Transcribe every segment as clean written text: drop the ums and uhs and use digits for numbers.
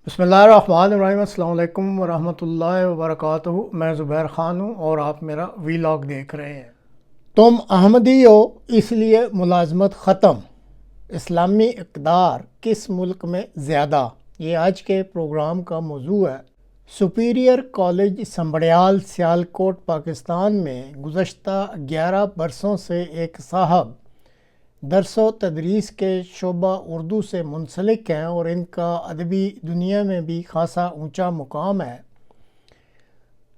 بسم اللہ الرحمن الرحیم۔ السلام علیکم ورحمۃ اللہ وبرکاتہ۔ میں زبیر خان ہوں اور آپ میرا ویلاگ دیکھ رہے ہیں۔ تم احمدی ہو اس لیے ملازمت ختم، اسلامی اقدار کس ملک میں زیادہ، یہ آج کے پروگرام کا موضوع ہے۔ سپیریئر کالج سنبڑیال سیالکوٹ پاکستان میں گزشتہ 11 برسوں سے ایک صاحب درس و تدریس کے شعبہ اردو سے منسلک ہیں اور ان کا ادبی دنیا میں بھی خاصا اونچا مقام ہے۔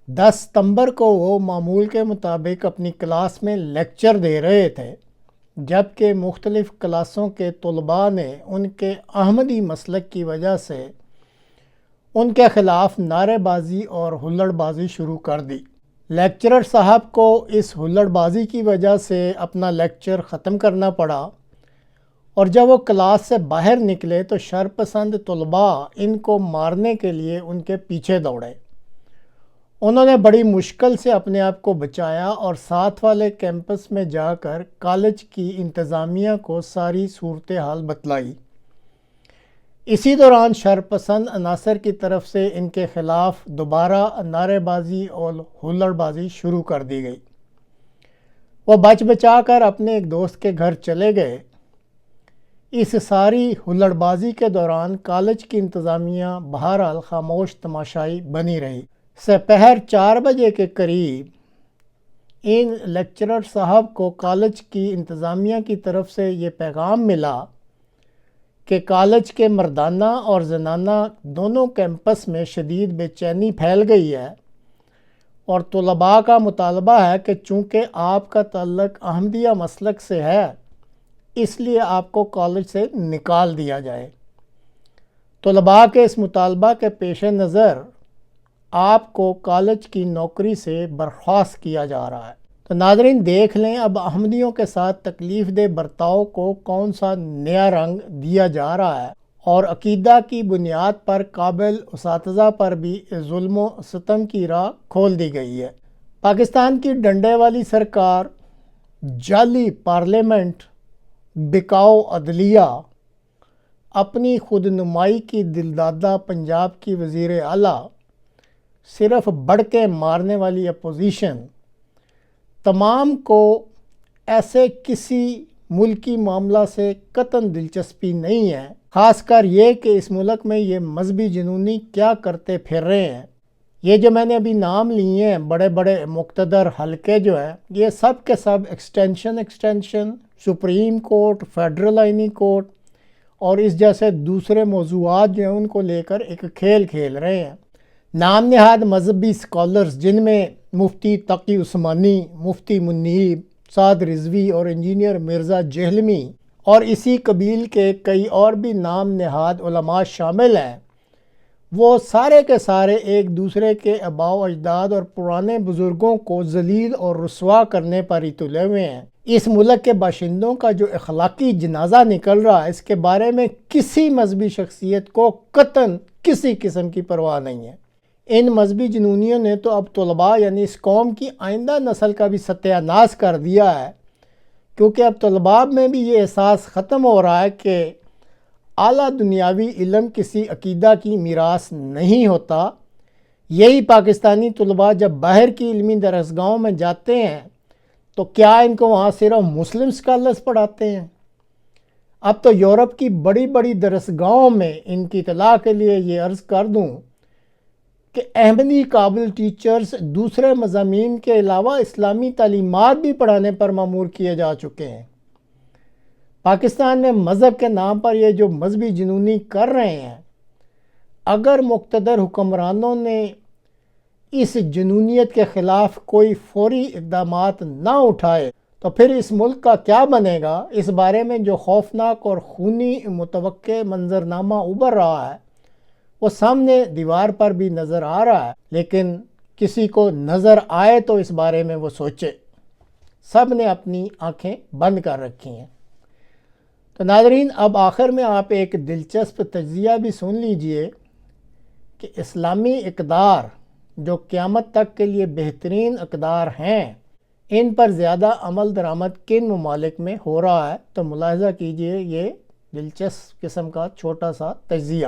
10 ستمبر کو وہ معمول کے مطابق اپنی کلاس میں لیکچر دے رہے تھے، جبکہ مختلف کلاسوں کے طلباء نے ان کے احمدی مسلک کی وجہ سے ان کے خلاف نعرے بازی اور ہلڑ بازی شروع کر دی۔ لیکچرر صاحب کو اس ہلڑ بازی کی وجہ سے اپنا لیکچر ختم کرنا پڑا، اور جب وہ کلاس سے باہر نکلے تو شرپسند طلباء ان کو مارنے کے لیے ان کے پیچھے دوڑے۔ انہوں نے بڑی مشکل سے اپنے آپ کو بچایا اور ساتھ والے کیمپس میں جا کر کالج کی انتظامیہ کو ساری صورتحال بتلائی۔ اسی دوران شرپسند عناصر کی طرف سے ان کے خلاف دوبارہ نعرے بازی اور ہلڑ بازی شروع کر دی گئی۔ وہ بچ بچا کر اپنے ایک دوست کے گھر چلے گئے۔ اس ساری ہلڑ بازی کے دوران کالج کی انتظامیہ بہرحال خاموش تماشائی بنی رہی۔ سپہر 4 بجے کے قریب ان لیکچرر صاحب کو کالج کی انتظامیہ کی طرف سے یہ پیغام ملا کہ کالج کے مردانہ اور زنانہ دونوں کیمپس میں شدید بے چینی پھیل گئی ہے، اور طلباء کا مطالبہ ہے کہ چونکہ آپ کا تعلق احمدیہ مسلک سے ہے اس لیے آپ کو کالج سے نکال دیا جائے۔ طلباء کے اس مطالبہ کے پیش نظر آپ کو کالج کی نوکری سے برخاست کیا جا رہا ہے۔ تو ناظرین دیکھ لیں اب احمدیوں کے ساتھ تکلیف دہ برتاؤ کو کون سا نیا رنگ دیا جا رہا ہے، اور عقیدہ کی بنیاد پر قابل اساتذہ پر بھی ظلم و ستم کی راہ کھول دی گئی ہے۔ پاکستان کی ڈنڈے والی سرکار، جعلی پارلیمنٹ، بکاؤ عدلیہ، اپنی خود نمائی کی دلدادہ پنجاب کی وزیر اعلیٰ، صرف بڑھ کے مارنے والی اپوزیشن، تمام کو ایسے کسی ملکی معاملہ سے قطعاً دلچسپی نہیں ہے، خاص کر یہ کہ اس ملک میں یہ مذہبی جنونی کیا کرتے پھر رہے ہیں۔ یہ جو میں نے ابھی نام لیے ہیں بڑے بڑے مقتدر حلقے جو ہیں، یہ سب کے سب ایکسٹینشن، سپریم کورٹ، فیڈرل آئینی کورٹ اور اس جیسے دوسرے موضوعات جو ہیں ان کو لے کر ایک کھیل کھیل رہے ہیں۔ نام نہاد مذہبی اسکالرز جن میں مفتی تقی عثمانی، مفتی منیب، سعد رضوی اور انجینئر مرزا جہلمی اور اسی قبیل کے کئی اور بھی نام نہاد علماء شامل ہیں، وہ سارے کے سارے ایک دوسرے کے آباء و اجداد اور پرانے بزرگوں کو ذلیل اور رسوا کرنے پر ہی تلے ہوئے ہیں۔ اس ملک کے باشندوں کا جو اخلاقی جنازہ نکل رہا ہے اس کے بارے میں کسی مذہبی شخصیت کو قطعاً کسی قسم کی پرواہ نہیں ہے۔ ان مذہبی جنونیوں نے تو اب طلباء یعنی اس قوم کی آئندہ نسل کا بھی ستیہ ناش کر دیا ہے، کیونکہ اب طلباء میں بھی یہ احساس ختم ہو رہا ہے کہ اعلیٰ دنیاوی علم کسی عقیدہ کی میراث نہیں ہوتا۔ یہی پاکستانی طلباء جب باہر کی علمی درسگاہوں میں جاتے ہیں تو کیا ان کو وہاں صرف مسلم اسکالرز پڑھاتے ہیں؟ اب تو یورپ کی بڑی بڑی درسگاہوں میں ان کی اطلاع کے لیے یہ عرض کر دوں کہ احمدی قابل ٹیچرز دوسرے مضامین کے علاوہ اسلامی تعلیمات بھی پڑھانے پر مامور کیے جا چکے ہیں۔ پاکستان میں مذہب کے نام پر یہ جو مذہبی جنونی کر رہے ہیں، اگر مقتدر حکمرانوں نے اس جنونیت کے خلاف کوئی فوری اقدامات نہ اٹھائے تو پھر اس ملک کا کیا بنے گا، اس بارے میں جو خوفناک اور خونی متوقع منظرنامہ ابھر رہا ہے وہ سامنے دیوار پر بھی نظر آ رہا ہے، لیکن کسی کو نظر آئے تو اس بارے میں وہ سوچے۔ سب نے اپنی آنکھیں بند کر رکھی ہیں۔ تو ناظرین اب آخر میں آپ ایک دلچسپ تجزیہ بھی سن لیجئے کہ اسلامی اقدار جو قیامت تک کے لیے بہترین اقدار ہیں، ان پر زیادہ عمل درآمد کن ممالک میں ہو رہا ہے۔ تو ملاحظہ کیجئے یہ دلچسپ قسم کا چھوٹا سا تجزیہ۔